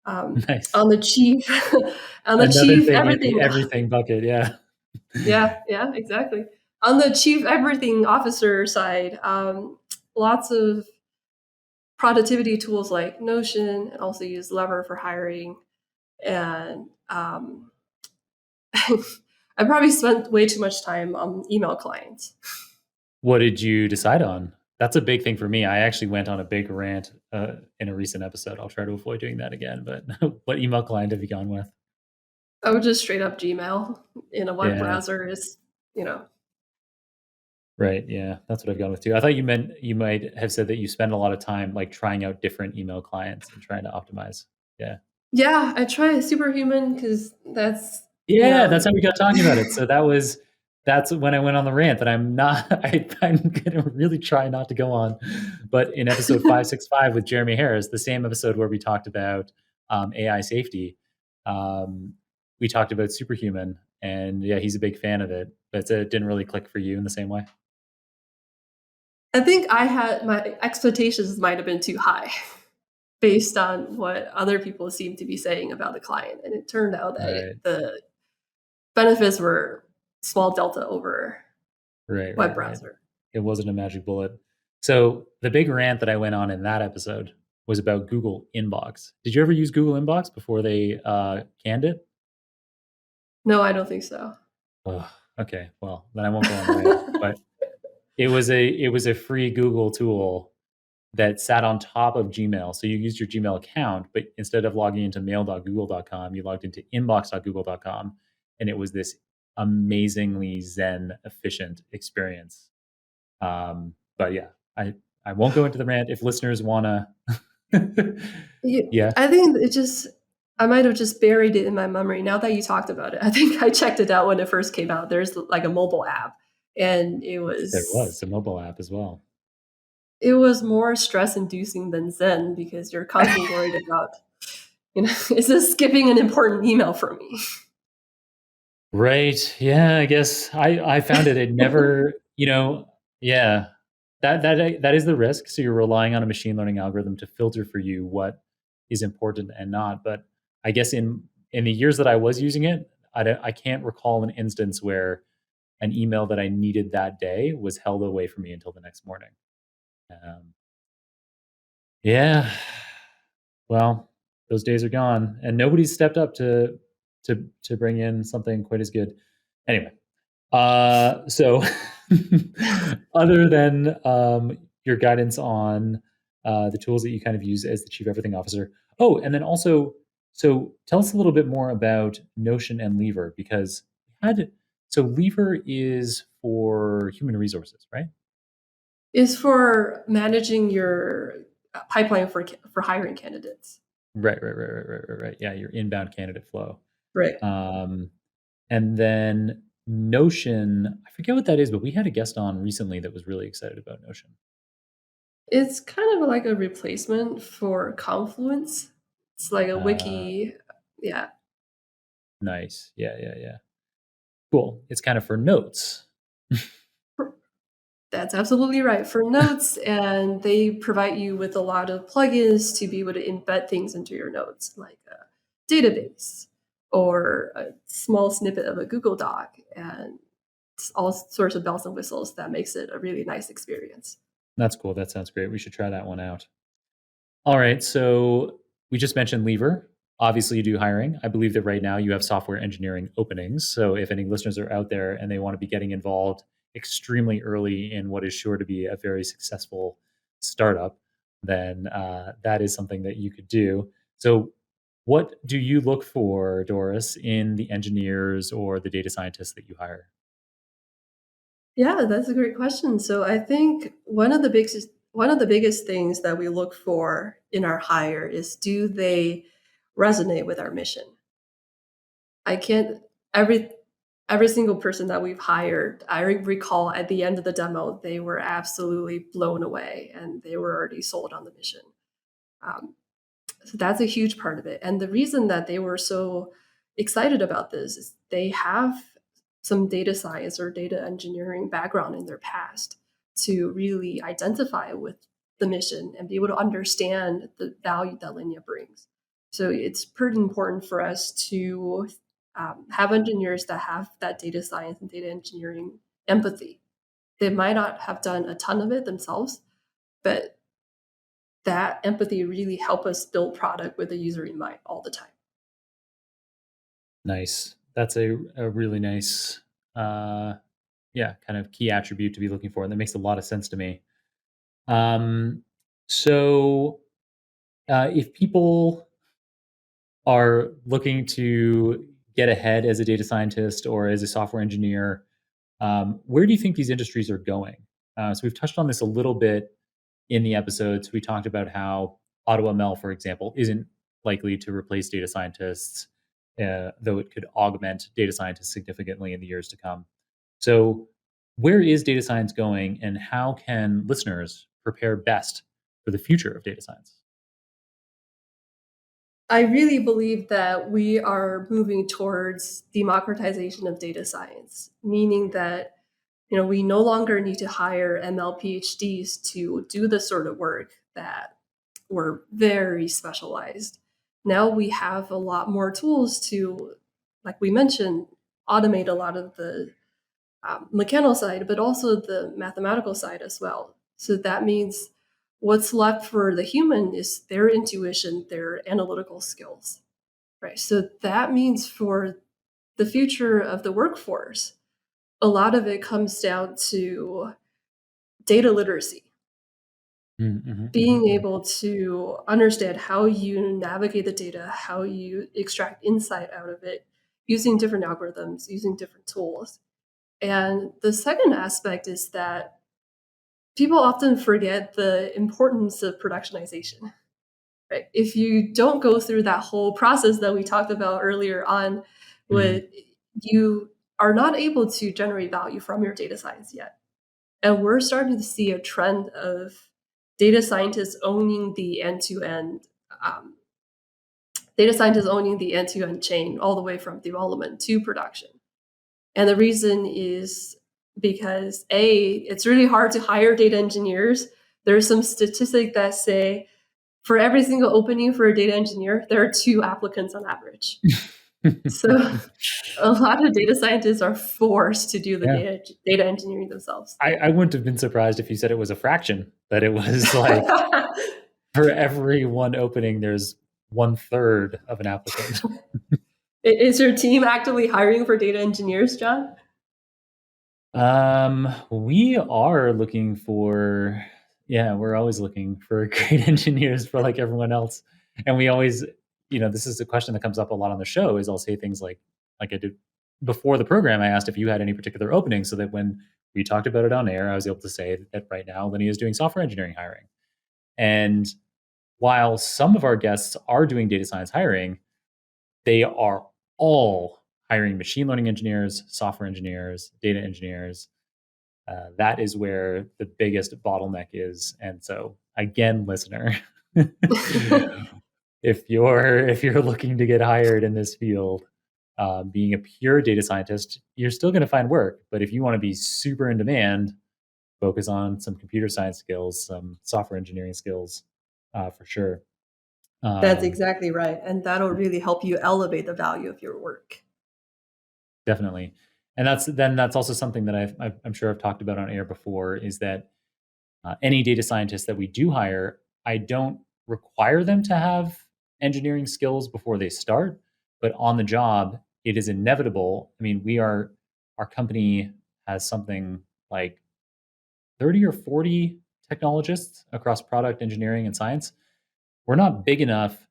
Nice. On the chief, Another thing in the everything. everything bucket. Yeah. Yeah, exactly. On the chief everything officer side, lots of productivity tools like Notion, and also use Lever for hiring. And I probably spent way too much time on email clients. What did you decide on? That's a big thing for me. I actually went on a big rant in a recent episode. I'll try to avoid doing that again. But what email client have you gone with? I would just straight up Gmail in a web Yeah. browser is, Right. Yeah, that's what I've gone with too. I thought you might have said that you spend a lot of time like trying out different email clients and trying to optimize. Yeah. Yeah, I try Superhuman because that's, Yeah, that's how we got talking about it. So that's when I went on the rant that I'm not I'm gonna really try not to go on. But in episode 565 with Jeremy Harris, the same episode where we talked about AI safety, we talked about Superhuman, and yeah, he's a big fan of it, but it didn't really click for you in the same way. I think I had my expectations might have been too high based on what other people seem to be saying about the client. And it turned out that Right. the benefits were small delta over Right. web browser. It wasn't a magic bullet. So the big rant that I went on in that episode was about Google Inbox. Did you ever use Google Inbox before they canned it? No, I don't think so. Oh, okay, well then I won't go on the rant. But it was a free Google tool that sat on top of Gmail. So you used your Gmail account, but instead of logging into mail.google.com, you logged into inbox.google.com, and it was this amazingly zen efficient experience. But yeah, I won't go into the rant. If listeners wanna, yeah, I think I might have just buried it in my memory. Now that you talked about it, I think I checked it out when it first came out. There's like a mobile app, and there was a mobile app as well. it was more stress inducing than Zen because you're constantly worried about, is this skipping an important email for me? Right. Yeah. I guess I found it. It never. Yeah. That is the risk. So you're relying on a machine learning algorithm to filter for you what is important and not. But I guess in the years that I was using it, I can't recall an instance where an email that I needed that day was held away from me until the next morning. Yeah. Well, those days are gone, and nobody's stepped up to bring in something quite as good. Anyway, so other than your guidance on the tools that you kind of use as the chief everything officer. Oh, and then also, so tell us a little bit more about Notion and Lever, because we had So Lever is for human resources, right? Is for managing your pipeline for hiring candidates. Right. Yeah, your inbound candidate flow. Right. And then Notion, I forget what that is, but we had a guest on recently that was really excited about Notion. It's kind of like a replacement for Confluence. It's like a wiki. Yeah. Nice. Yeah. Cool. It's kind of for notes. That's absolutely right. For notes, and they provide you with a lot of plugins to be able to embed things into your notes, like a database or a small snippet of a Google Doc, and it's all sorts of bells and whistles that makes it a really nice experience. That's cool. That sounds great. We should try that one out. All right. So we just mentioned Lever. Obviously, you do hiring. I believe that right now you have software engineering openings. So if any listeners are out there and they want to be getting involved extremely early in what is sure to be a very successful startup, then that is something that you could do. So what do you look for, Doris, in the engineers or the data scientists that you hire? Yeah, that's a great question. So I think one of the biggest things that we look for in our hire is, do they resonate with our mission? I can't every single person that we've hired, I recall at the end of the demo, they were absolutely blown away and they were already sold on the mission. Um, so that's a huge part of it. And the reason that they were so excited about this is they have some data science or data engineering background in their past to really identify with the mission and be able to understand the value that Linea brings. So it's pretty important for us to have engineers that have that data science and data engineering empathy. They might not have done a ton of it themselves, but that empathy really help us build product with the user in mind all the time. Nice. That's a really nice, kind of key attribute to be looking for. And that makes a lot of sense to me. So if people are looking to get ahead as a data scientist or as a software engineer, where do you think these industries are going? So we've touched on this a little bit in the episodes. We talked about how AutoML, for example, isn't likely to replace data scientists, though it could augment data scientists significantly in the years to come. So where is data science going, and how can listeners prepare best for the future of data science? I really believe that we are moving towards democratization of data science, meaning that we no longer need to hire ML PhDs to do the sort of work that were very specialized. Now we have a lot more tools to, like we mentioned, automate a lot of the mechanical side, but also the mathematical side as well. So that means what's left for the human is their intuition, their analytical skills, right? So that means for the future of the workforce, a lot of it comes down to data literacy, being able to understand how you navigate the data, how you extract insight out of it, using different algorithms, using different tools. And the second aspect is that people often forget the importance of productionization. Right? If you don't go through that whole process that we talked about earlier on, with you are not able to generate value from your data science yet. And we're starting to see a trend of data scientists owning the end-to-end chain all the way from development to production. And the reason is because it's really hard to hire data engineers. There's some statistic that say for every single opening for a data engineer, there are 2 applicants on average. So a lot of data scientists are forced to do the data engineering themselves. I wouldn't have been surprised if you said it was a fraction, that it was like for every one opening, there's 1/3 of an applicant. Is your team actively hiring for data engineers, Jon? We are looking for, we're always looking for great engineers for like everyone else. And we always, this is a question that comes up a lot on the show, is I'll say things like I did before the program, I asked if you had any particular openings so that when we talked about it on air, I was able to say that right now Linea is doing software engineering hiring. And while some of our guests are doing data science hiring, they are all hiring machine learning engineers, software engineers, data engineers. That is where the biggest bottleneck is. And so, again, listener, if you're looking to get hired in this field, being a pure data scientist, you're still going to find work. But if you want to be super in demand, focus on some computer science skills, some software engineering skills, for sure. That's exactly right. And that'll really help you elevate the value of your work. Definitely. And that's also something that I'm sure I've talked about on air before, is that any data scientists that we do hire, I don't require them to have engineering skills before they start, but on the job, it is inevitable. I mean, our company has something like 30 or 40 technologists across product engineering and science. We're not big enough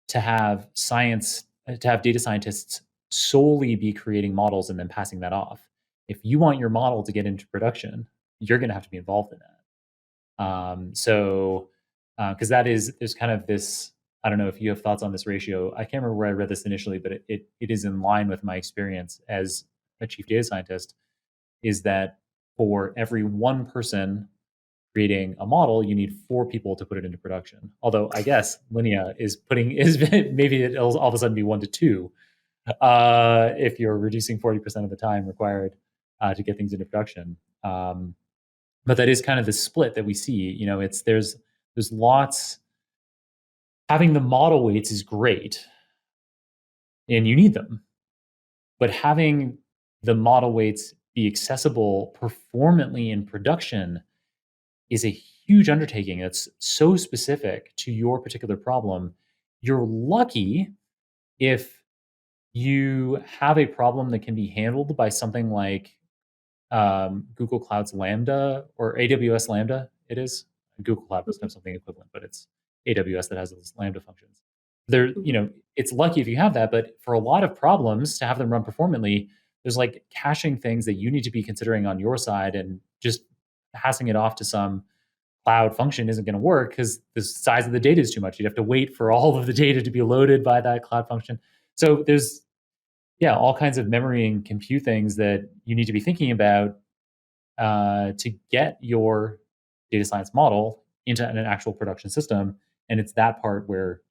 to have data scientists solely be creating models and then passing that off. If you want your model to get into production, you're going to have to be involved in that. Because there's kind of this, I don't know if you have thoughts on this ratio. I can't remember where I read this initially, but it is in line with my experience as a chief data scientist, is that for every one person creating a model, you need 4 people to put it into production. Although I guess Linea is maybe it'll all of a sudden be 1 to 2 if you're reducing 40% of the time required to get things into production. But that is kind of the split that we see. There's lots. Having the model weights is great, and you need them. But having the model weights be accessible performantly in production is a huge undertaking. It's so specific to your particular problem. You're lucky if you have a problem that can be handled by something like Google Cloud's Lambda or AWS Lambda. It is. Google Cloud doesn't have something equivalent, but it's AWS that has those Lambda functions. It's lucky if you have that, but for a lot of problems, to have them run performantly, there's like caching things that you need to be considering on your side, and just passing it off to some cloud function isn't going to work because the size of the data is too much. You'd have to wait for all of the data to be loaded by that cloud function. So there's all kinds of memory and compute things that you need to be thinking about to get your data science model into an actual production system. And it's that part where,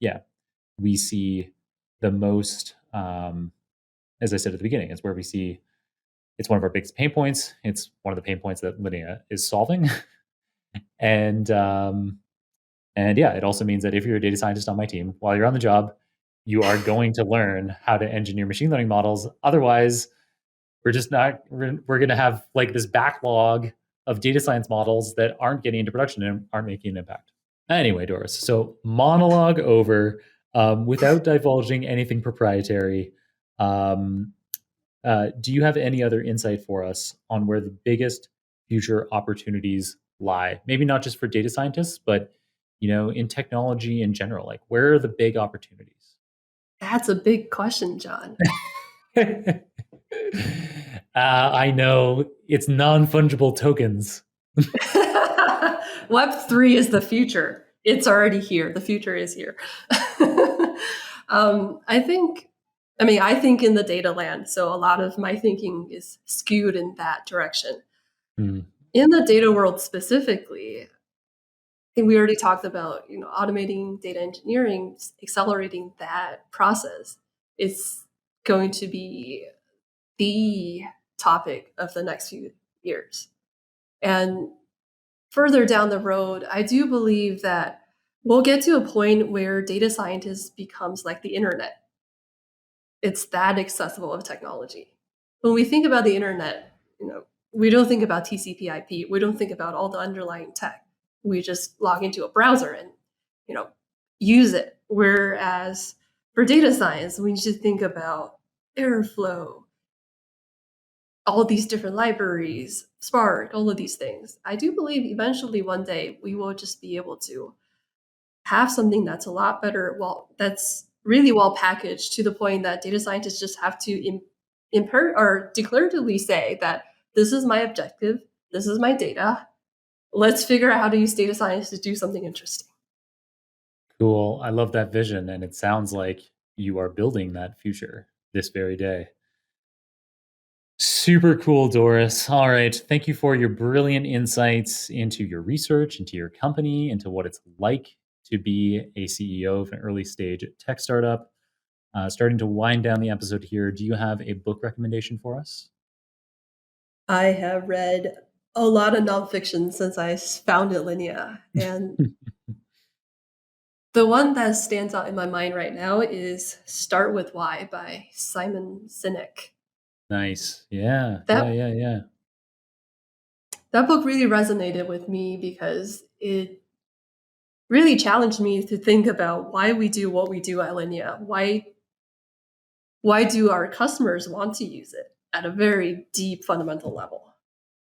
we see the most, as I said at the beginning, it's where we see it's one of our biggest pain points. It's one of the pain points that Linea is solving. And it also means that if you're a data scientist on my team, while you're on the job, you are going to learn how to engineer machine learning models. Otherwise, we're going to have like this backlog of data science models that aren't getting into production and aren't making an impact. Anyway, Doris, so monologue over. Without divulging anything proprietary, do you have any other insight for us on where the biggest future opportunities lie? Maybe not just for data scientists, but in technology in general. Like, where are the big opportunities? That's a big question, Jon. I know, it's non-fungible tokens. Web3 is the future. It's already here. The future is here. I think in the data land, so a lot of my thinking is skewed in that direction. In the data world specifically, I think we already talked about, automating data engineering, accelerating that process. It's going to be the topic of the next few years. And further down the road, I do believe that we'll get to a point where data scientists becomes like the internet. It's that accessible of technology. When we think about the internet, we don't think about TCP/IP. We don't think about all the underlying tech. We just log into a browser and, use it. Whereas for data science, we need to think about Airflow, all these different libraries, Spark, all of these things. I do believe eventually one day we will just be able to have something that's a lot better, that's really well packaged, to the point that data scientists just have to or declaratively say that this is my objective, this is my data. Let's figure out how to use data science to do something interesting. Cool. I love that vision. And it sounds like you are building that future this very day. Super cool, Doris. All right. Thank you for your brilliant insights into your research, into your company, into what it's like to be a CEO of an early stage tech startup. Starting to wind down the episode here, do you have a book recommendation for us? I have read a lot of nonfiction since I founded Linea. And the one that stands out in my mind right now is Start With Why by Simon Sinek. Nice. Yeah. That book really resonated with me because it really challenged me to think about why we do what we do at Linea. Why do our customers want to use it at a very deep fundamental level?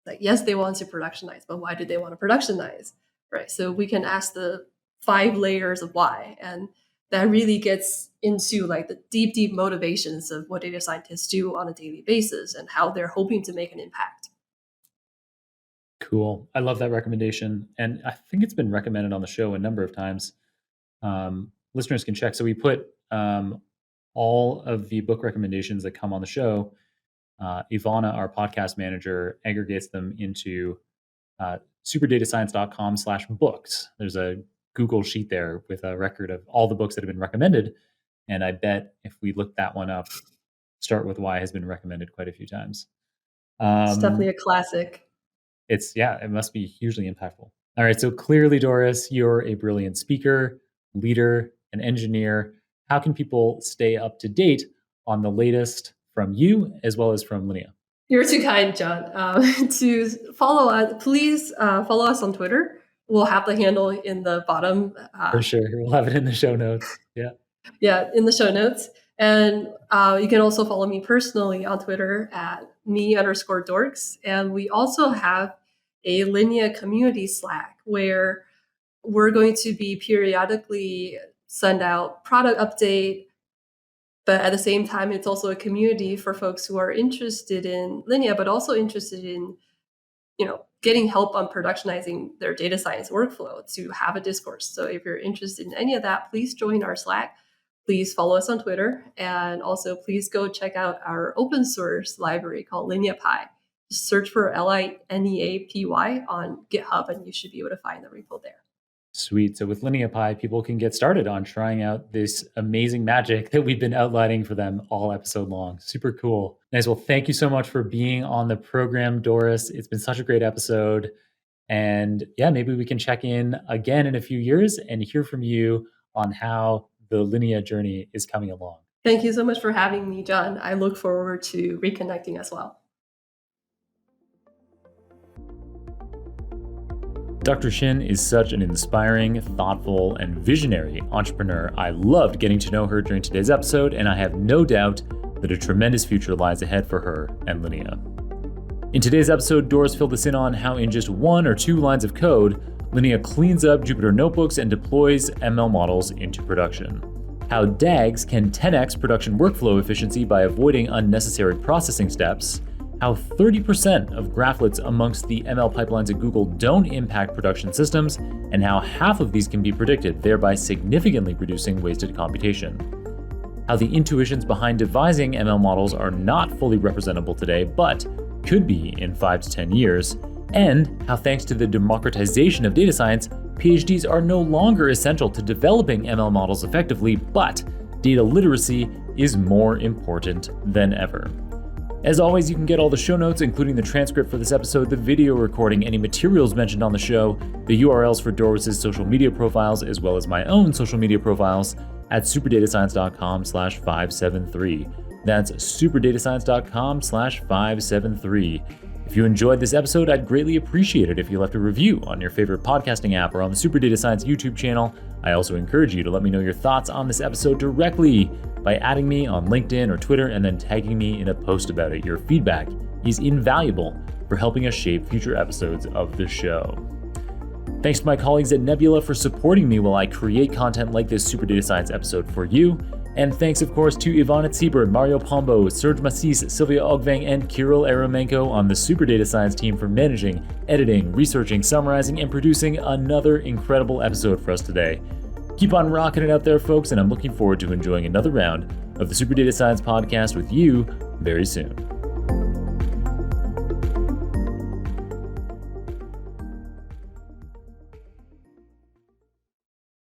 Like, yes, they want to productionize, but why do they want to productionize? Right. So we can ask the 5 layers of why. And that really gets into like the deep motivations of what data scientists do on a daily basis and how they're hoping to make an impact. Cool. I love that recommendation. And I think it's been recommended on the show a number of times. Listeners can check. So we put all of the book recommendations that come on the show. Ivana, our podcast manager, aggregates them into superdatascience.com/books. There's a Google sheet there with a record of all the books that have been recommended. And I bet if we look that one up, Start With Why has been recommended quite a few times. It's definitely a classic. It must be hugely impactful. All right. So clearly, Doris, you're a brilliant speaker, leader, and engineer. How can people stay up to date on the latest from you as well as from Linea? You're too kind, John. To follow us, please follow us on Twitter. We'll have the handle in the bottom. For sure. We'll have it in the show notes. Yeah. Yeah, in the show notes. And you can also follow me personally on Twitter at me_dorks. And we also have a Linea community Slack where we're going to be periodically send out product update. But at the same time, it's also a community for folks who are interested in Linea, but also interested in, getting help on productionizing their data science workflow to have a discourse. So if you're interested in any of that, please join our Slack. Please follow us on Twitter. And also please go check out our open source library called LineaPy. Just search for LineaPy on GitHub and you should be able to find the repo there. Sweet. So with LineaPy, people can get started on trying out this amazing magic that we've been outlining for them all episode long. Super cool. Nice. Well, thank you so much for being on the program, Doris. It's been such a great episode. And yeah, maybe we can check in again in a few years and hear from you on how the Linea journey is coming along. Thank you so much for having me, John. I look forward to reconnecting as well. Dr. Xin is such an inspiring, thoughtful, and visionary entrepreneur. I loved getting to know her during today's episode, and I have no doubt that a tremendous future lies ahead for her and Linea. In today's episode, Doris filled us in on how in just 1 or 2 lines of code, Linea cleans up Jupyter notebooks and deploys ML models into production. How DAGs can 10x production workflow efficiency by avoiding unnecessary processing steps. How 30% of graphlets amongst the ML pipelines at Google don't impact production systems, and how half of these can be predicted, thereby significantly reducing wasted computation. How the intuitions behind devising ML models are not fully representable today, but could be in 5 to 10 years, and how thanks to the democratization of data science, PhDs are no longer essential to developing ML models effectively, but data literacy is more important than ever. As always, you can get all the show notes, including the transcript for this episode, the video recording, any materials mentioned on the show, the URLs for Doris's social media profiles, as well as my own social media profiles at superdatascience.com/573. That's superdatascience.com/573. If you enjoyed this episode, I'd greatly appreciate it if you left a review on your favorite podcasting app or on the Super Data Science YouTube channel. I also encourage you to let me know your thoughts on this episode directly by adding me on LinkedIn or Twitter and then tagging me in a post about it. Your feedback is invaluable for helping us shape future episodes of the show. Thanks to my colleagues at Nebula for supporting me while I create content like this Super Data Science episode for you. And thanks, of course, to Ivana Tsiber, Mario Pombo, Serge Massis, Sylvia Ogvang, and Kirill Eremenko on the Super Data Science team for managing, editing, researching, summarizing, and producing another incredible episode for us today. Keep on rocking it out there, folks, and I'm looking forward to enjoying another round of the Super Data Science podcast with you very soon.